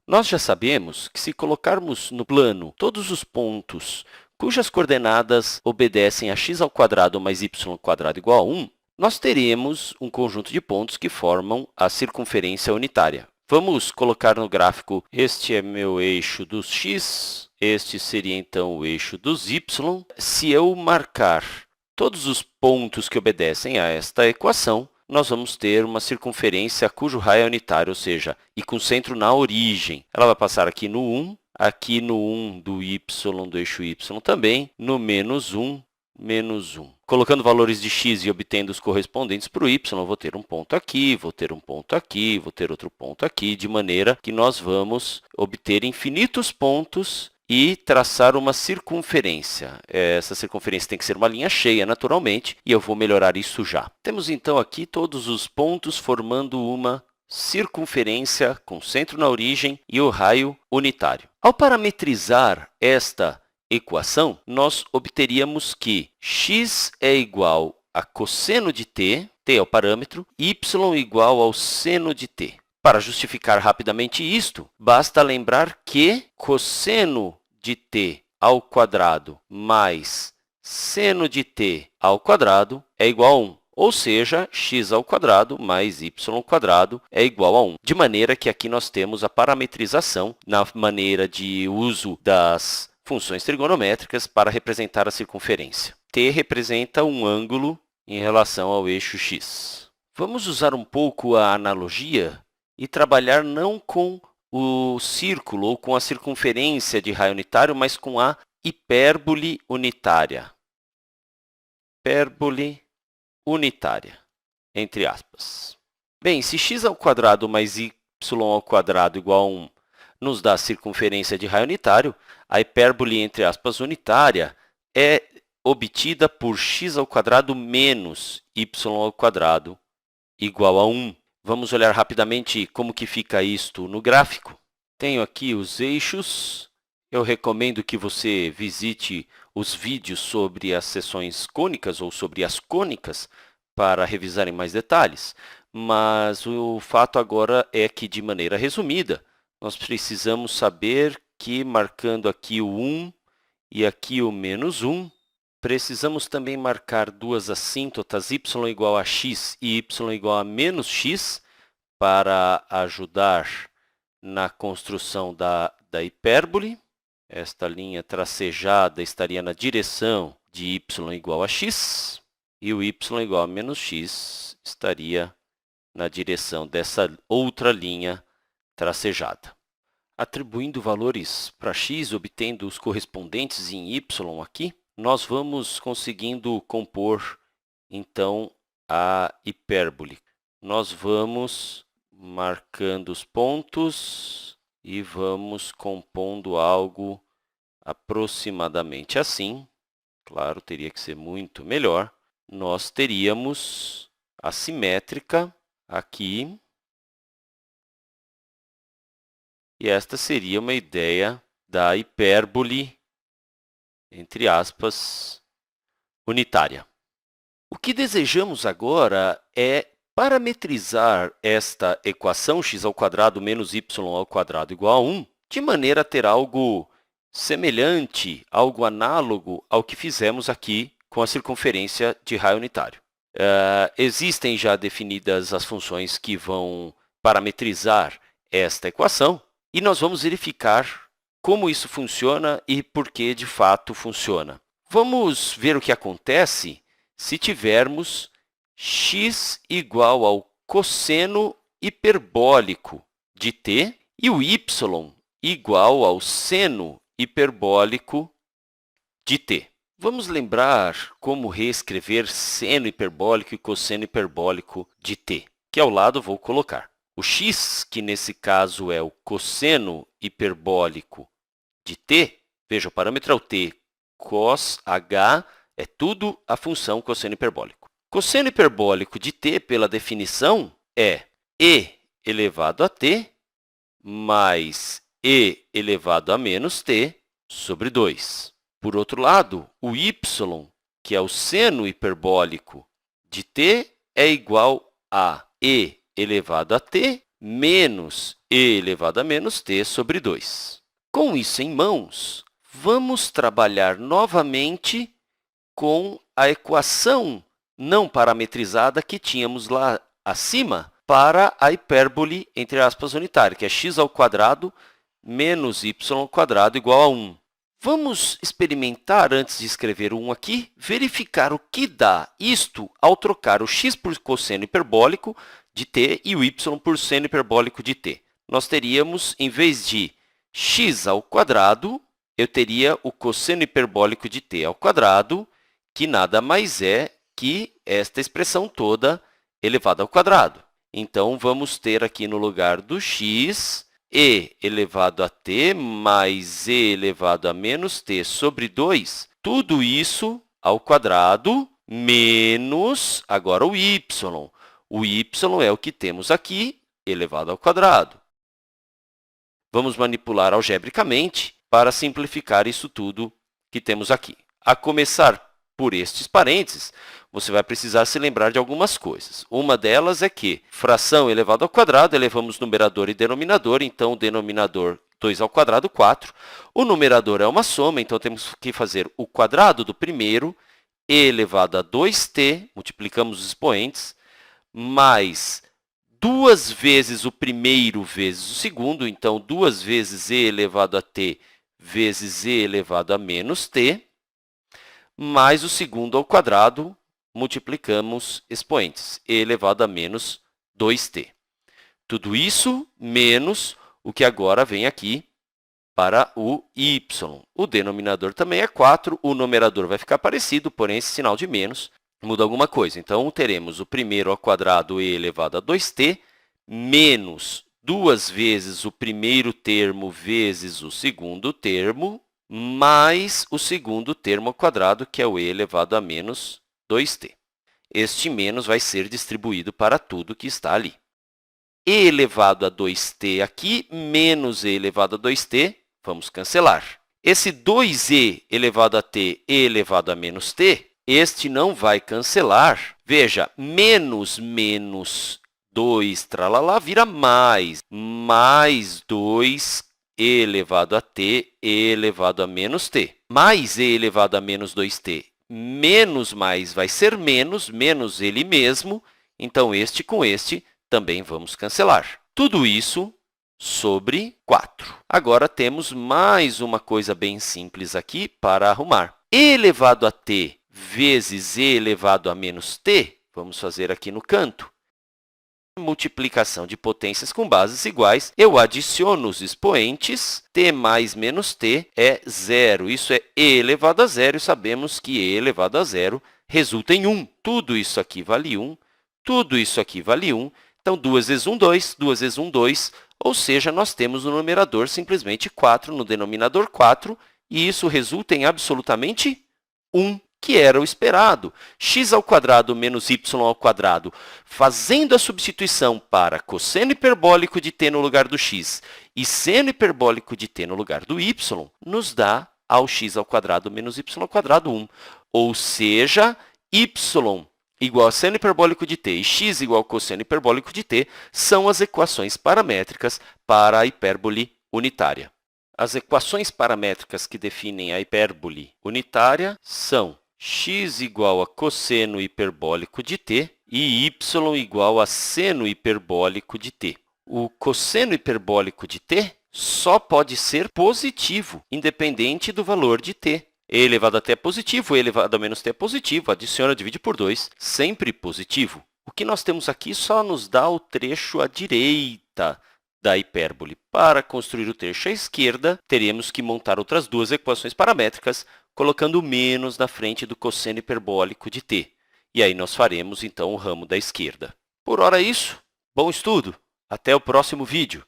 Nós já sabemos que se colocarmos no plano todos os pontos cujas coordenadas obedecem a x² mais y² igual a 1, nós teremos um conjunto de pontos que formam a circunferência unitária. Vamos colocar no gráfico, este é meu eixo dos x, este seria, então, o eixo dos y. Se eu marcar todos os pontos que obedecem a esta equação, nós vamos ter uma circunferência cujo raio é unitário, ou seja, e com centro na origem. Ela vai passar aqui no 1, aqui no 1 do eixo y também, no menos 1, menos 1. Colocando valores de x e obtendo os correspondentes para o y, eu vou ter um ponto aqui, vou ter um ponto aqui, vou ter outro ponto aqui, de maneira que nós vamos obter infinitos pontos e traçar uma circunferência. Essa circunferência tem que ser uma linha cheia, naturalmente, e eu vou melhorar isso já. Temos, então, aqui todos os pontos formando uma circunferência com centro na origem e o raio unitário. Ao parametrizar esta equação, nós obteríamos que x é igual a cosseno de t, t é o parâmetro, y igual ao seno de t. Para justificar rapidamente isto, basta lembrar que cosseno de t ao quadrado mais seno de t ao quadrado é igual a 1. Ou seja, x² mais y² é igual a 1. De maneira que aqui nós temos a parametrização na maneira de uso das funções trigonométricas para representar a circunferência. T representa um ângulo em relação ao eixo x. Vamos usar um pouco a analogia e trabalhar não com o círculo ou com a circunferência de raio unitário, mas com a hipérbole unitária. Hipérbole unitária, entre aspas. Bem, se x² mais y² igual a 1 nos dá a circunferência de raio unitário, a hipérbole, entre aspas, unitária é obtida por x² menos y² igual a 1. Vamos olhar rapidamente como que fica isto no gráfico. Tenho aqui os eixos. Eu recomendo que você visite os vídeos sobre as seções cônicas ou sobre as cônicas para revisar em mais detalhes. Mas o fato agora é que, de maneira resumida, nós precisamos saber que, marcando aqui o 1 e aqui o menos 1, precisamos também marcar duas assíntotas y igual a x e y igual a menos x para ajudar na construção da hipérbole. Esta linha tracejada estaria na direção de y igual a x e o y igual a menos x estaria na direção dessa outra linha tracejada. Atribuindo valores para x, obtendo os correspondentes em y aqui, nós vamos conseguindo compor, então, a hipérbole. Nós vamos marcando os pontos e vamos compondo algo aproximadamente assim. Claro, teria que ser muito melhor. Nós teríamos a simétrica aqui. E esta seria uma ideia da hipérbole, entre aspas, unitária. O que desejamos agora é parametrizar esta equação x² menos y² igual a 1, de maneira a ter algo semelhante, algo análogo ao que fizemos aqui com a circunferência de raio unitário. Existem já definidas as funções que vão parametrizar esta equação, e nós vamos verificar como isso funciona e por que, de fato, funciona. Vamos ver o que acontece se tivermos x igual ao cosseno hiperbólico de t e o y igual ao seno hiperbólico de t. Vamos lembrar como reescrever seno hiperbólico e cosseno hiperbólico de t, que ao lado vou colocar. O x, que nesse caso é o cosseno hiperbólico de t, veja, o parâmetro é o t, cos h é tudo a função cosseno hiperbólico. Cosseno hiperbólico de t, pela definição, é e elevado a t mais e elevado a menos t sobre 2. Por outro lado, o y, que é o seno hiperbólico de t, é igual a e elevado a t menos e elevado a menos t sobre 2. Com isso em mãos, vamos trabalhar novamente com a equação não parametrizada que tínhamos lá acima para a hipérbole, entre aspas, unitária, que é x² menos y² igual a 1. Vamos experimentar, antes de escrever 1 aqui, verificar o que dá isto ao trocar o x por cosseno hiperbólico de t e o y por seno hiperbólico de t. Nós teríamos, em vez de x², eu teria o cosseno hiperbólico de t ao quadrado, que nada mais é que esta expressão toda elevada ao quadrado. Então, vamos ter aqui no lugar do x, e elevado a t mais e elevado a menos t sobre 2, tudo isso ao quadrado, menos, agora, o y. O y é o que temos aqui, elevado ao quadrado. Vamos manipular algebricamente para simplificar isso tudo que temos aqui. A começar por estes parênteses, você vai precisar se lembrar de algumas coisas. Uma delas é que fração elevado ao quadrado, elevamos numerador e denominador, então o denominador 2², 4. O numerador é uma soma, então temos que fazer o quadrado do primeiro, e elevado a 2t, multiplicamos os expoentes, mais 2 vezes o primeiro vezes o segundo, então 2 vezes e elevado a t vezes e elevado a menos t, mais o segundo ao quadrado, multiplicamos expoentes, e elevado a menos 2t. Tudo isso menos o que agora vem aqui para o y. O denominador também é 4, o numerador vai ficar parecido, porém esse sinal de menos muda alguma coisa. Então, teremos o primeiro ao quadrado e elevado a 2t, menos 2 vezes o primeiro termo vezes o segundo termo, mais o segundo termo ao quadrado, que é o e elevado a menos 2t. Este menos vai ser distribuído para tudo que está ali. E elevado a 2t aqui, menos e elevado a 2t, vamos cancelar. Esse 2e elevado a t e elevado a menos t, este não vai cancelar. Veja, menos 2, tralalá, vira mais 2 e elevado a t e elevado a menos t. Mais e elevado a menos 2t. Menos mais vai ser menos ele mesmo. Então, este com este também vamos cancelar. Tudo isso sobre 4. Agora, temos mais uma coisa bem simples aqui para arrumar. E elevado a t vezes e elevado a menos t, vamos fazer aqui no canto. Multiplicação de potências com bases iguais, eu adiciono os expoentes, t mais menos t é 0. Isso é e elevado a 0, e sabemos que e elevado a 0 resulta em 1. Tudo isso aqui vale 1, tudo isso aqui vale 1. Então, 2 vezes 1, 2, 2 vezes 1, 2. Ou seja, nós temos no numerador simplesmente 4, no denominador 4, e isso resulta em absolutamente 1. Que era o esperado, x² menos y², fazendo a substituição para cosseno hiperbólico de t no lugar do x e seno hiperbólico de t no lugar do y, nos dá ao x² menos y² 1. Ou seja, y igual a seno hiperbólico de t e x igual a cosseno hiperbólico de t são as equações paramétricas para a hipérbole unitária. As equações paramétricas que definem a hipérbole unitária são x igual a cosseno hiperbólico de t e y igual a seno hiperbólico de t. O cosseno hiperbólico de t só pode ser positivo, independente do valor de t. E elevado a t é positivo, e elevado a menos t é positivo, adiciona, divide por 2, sempre positivo. O que nós temos aqui só nos dá o trecho à direita da hipérbole. Para construir o trecho à esquerda, teríamos que montar outras duas equações paramétricas, colocando menos na frente do cosseno hiperbólico de t. E aí nós faremos, então, o ramo da esquerda. Por hora é isso. Bom estudo! Até o próximo vídeo!